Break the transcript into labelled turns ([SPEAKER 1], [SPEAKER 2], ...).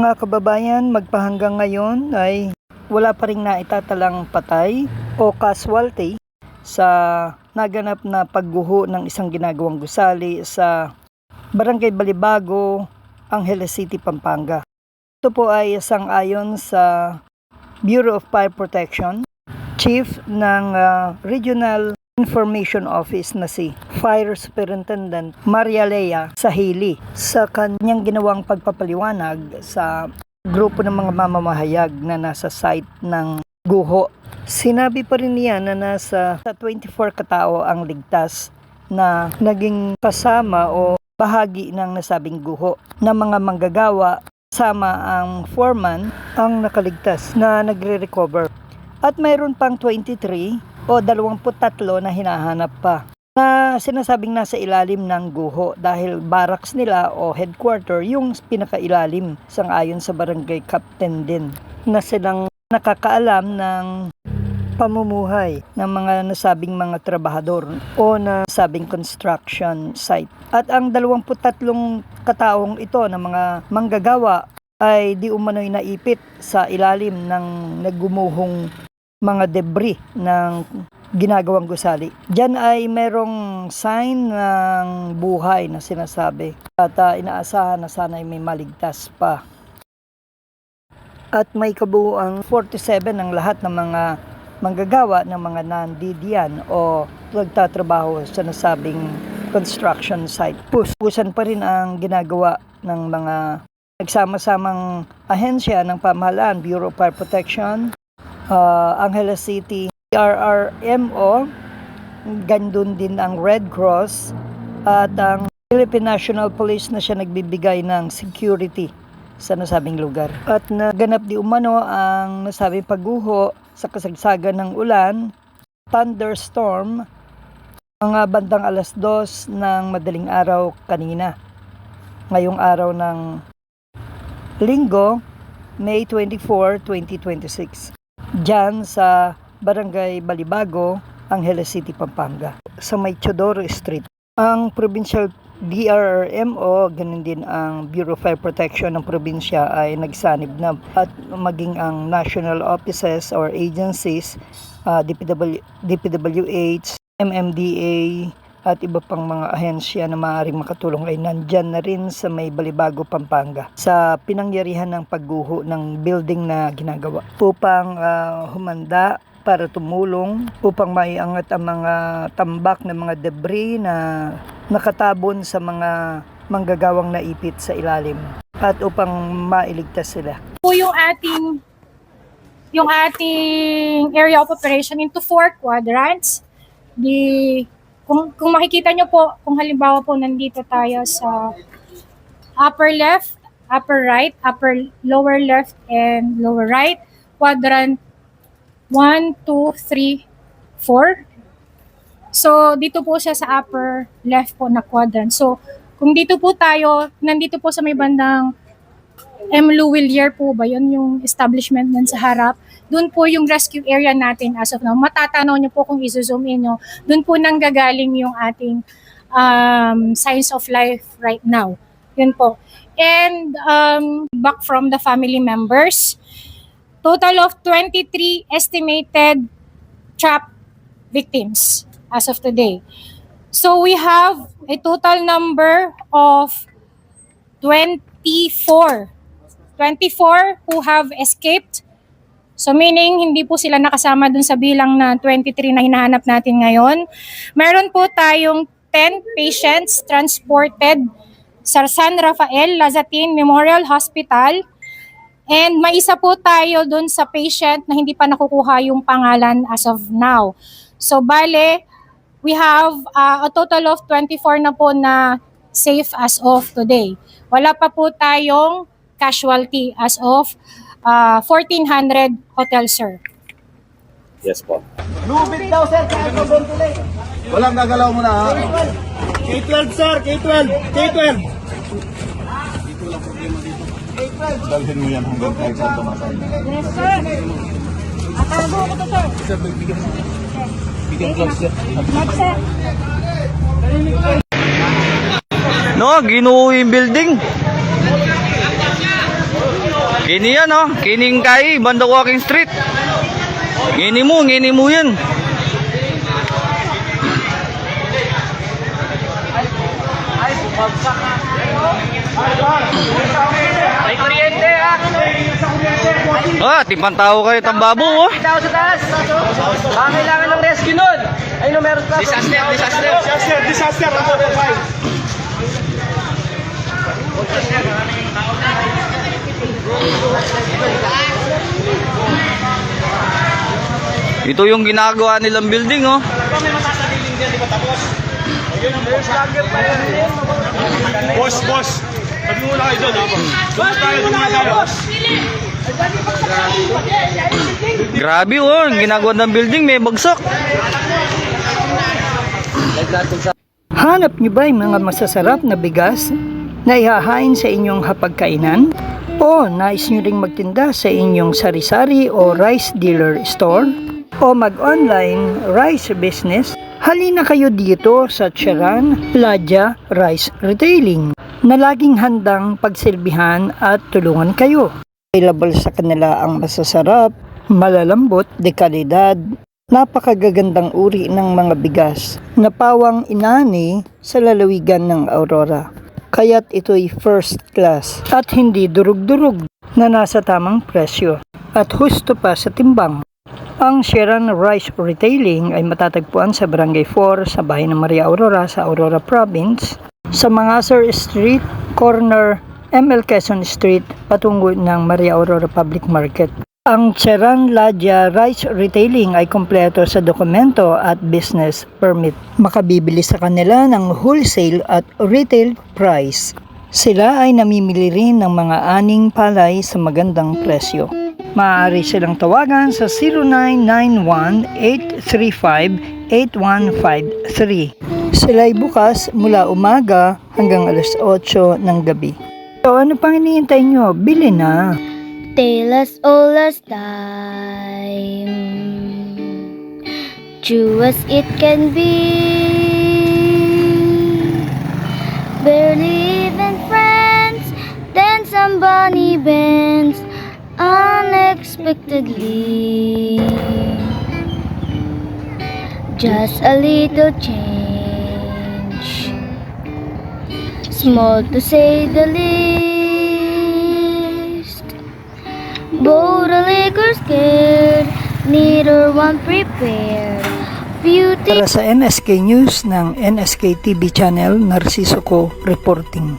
[SPEAKER 1] Mga kababayan, magpahanggang ngayon ay wala pa rin naitatalang patay o casualty sa naganap na pagguho ng isang ginagawang gusali sa Barangay Balibago, Angeles City, Pampanga. Ito po ay sang-ayon sa Bureau of Fire Protection, Chief ng Regional Information Office na si Fire Superintendent Maria Lea Sahili sa kanyang ginawang pagpapaliwanag sa grupo ng mga mamamahayag na nasa site ng guho. Sinabi pa rin niya na nasa 24 katao ang ligtas na naging kasama o bahagi ng nasabing guho na mga manggagawa sama ang foreman ang nakaligtas na nagre-recover. At mayroon pang 23 o 23 na hinahanap pa na sinasabing nasa ilalim ng guho dahil barracks nila o headquarter yung pinakailalim sang-ayon sa barangay captain din na silang nakakaalam ng pamumuhay ng mga nasabing mga trabahador o nasabing construction site. At ang 23 kataong ito na mga manggagawa ay di umano'y naipit sa ilalim ng naggumuhong mga debris ng ginagawang gusali. Diyan ay merong sign ng buhay na sinasabi at inaasahan na sana ay may maligtas pa. At may kabuuang 47 ang lahat ng mga manggagawa ng mga nandidiyan o nagtatrabaho sa nasabing construction site. Pusan pa rin ang ginagawa ng mga nagsama-samang ahensya ng pamahalaan, Bureau of Fire Protection, Angeles City, PRRMO, gandun din ang Red Cross at ang Philippine National Police na siya nagbibigay ng security sa nasabing lugar. At naganap di umano ang nasabing pagguho sa kasagsagan ng ulan, thunderstorm, mga bandang 2:00 ng madaling araw kanina. Ngayong araw ng Linggo, May 24, 2026. Diyan sa Barangay Balibago, Angeles City, Pampanga, sa may Teodoro Street. Ang Provincial BRRMO, ganun din ang Bureau of Fire Protection ng probinsya ay nagsanib na at maging ang national offices or agencies, DPWH, MMDA at iba pang mga ahensya na maaaring makatulong ay nandyan na rin sa may Balibago, Pampanga sa pinangyarihan ng pagguho ng building na ginagawa upang humanda para tumulong upang maiangat ang mga tambak ng mga debris na nakatabon sa mga manggagawang naipit sa ilalim at upang mailigtas sila.
[SPEAKER 2] Po yung ating area of operation into 4 quadrants. Kung makikita nyo po, kung halimbawa po nandito tayo sa upper left, upper right, lower left, and lower right, quadrant 1, 2, 3, 4. So, dito po siya sa upper left po na quadrant. So, kung dito po tayo, nandito po sa may bandang M. Louvillier po ba, yun yung establishment nun sa harap. Doon po yung rescue area natin as of now. Matatanaw nyo po kung iso-zoom in nyo. Doon po nanggagaling yung ating Science of Life right now. Yun po. And back from the family members, total of 23 estimated trapped victims as of today. So we have a total number of 24 who have escaped. So meaning hindi po sila nakasama dun sa bilang na 23 na hinahanap natin ngayon. Meron po tayong 10 patients transported sa San Rafael Lazatin Memorial Hospital. And may isa po tayo dun sa patient na hindi pa nakukuha yung pangalan as of now. So bale, we have a total of 24 na po na safe as of today. Wala pa po tayong casualty as of 1400 hotel, sir.
[SPEAKER 3] Yes po.
[SPEAKER 4] Lubid daw, sir. Kaya ko ventilate.
[SPEAKER 3] Walang gagalaw mo na ha.
[SPEAKER 4] K12, sir. K12. K12.
[SPEAKER 3] Dalhin mo yan hanggang kahit saan tumatay.
[SPEAKER 2] Yes, sir. Atago ko to, sir.
[SPEAKER 3] Sir, bigyan gloves sir.
[SPEAKER 2] Next, sir.
[SPEAKER 1] No, ginuho yung building.
[SPEAKER 5] Kini yan oh. Kining kai, Banda Walking Street. Ngini mo yan.
[SPEAKER 4] May kuryente ha.
[SPEAKER 5] Ah, timpang tao kayo tambabo oh.
[SPEAKER 4] Tao sa taas. Baka kailangan ng rescue nun. Ayun, meron pa. Disaster.
[SPEAKER 5] Ito yung ginagawa nilang building oh.
[SPEAKER 3] Boss. Sabi mo na kayo doon, ha? Doon tayo.
[SPEAKER 5] Grabe oh, yung ginagawa ng building may bagsak.
[SPEAKER 1] Hanap niyo ba yung mga masasarap na bigas na ihahain sa inyong hapagkainan? O nais niyo ring magtinda sa inyong sari-sari o rice dealer store? O mag-online rice business? Halina kayo dito sa Charan Ladya Rice Retailing na laging handang pagsilbihan at tulungan kayo. Available sa kanila ang masasarap, malalambot, de kalidad, napakagagandang uri ng mga bigas na pawang inani sa lalawigan ng Aurora. Kaya't ito'y first class at hindi durug-durug na nasa tamang presyo at husto pa sa timbang. Ang Charan Rice Retailing ay matatagpuan sa Barangay 4 sa bayan ng Maria Aurora sa Aurora Province, sa Mangasar Street, corner ML Quezon Street, patungo ng Maria Aurora Public Market. Ang Charan Ladya Rice Retailing ay kompleto sa dokumento at business permit. Makabibili sa kanila ng wholesale at retail price. Sila ay namimili rin ng mga aning palay sa magandang presyo. Maaari silang tawagan sa 0991-835-8153. Sila ay bukas mula umaga hanggang alas 8 ng gabi. So ano pang hinihintay nyo? Bili na!
[SPEAKER 6] Tale as old as time, true as it can be. Barely even friends, then somebody bends unexpectedly. Just a little change, small to say the least. Both a liquor scared, neither one prepared. Beauty.
[SPEAKER 1] Para sa NSK News ng NSK TV Channel, Narciso Co reporting.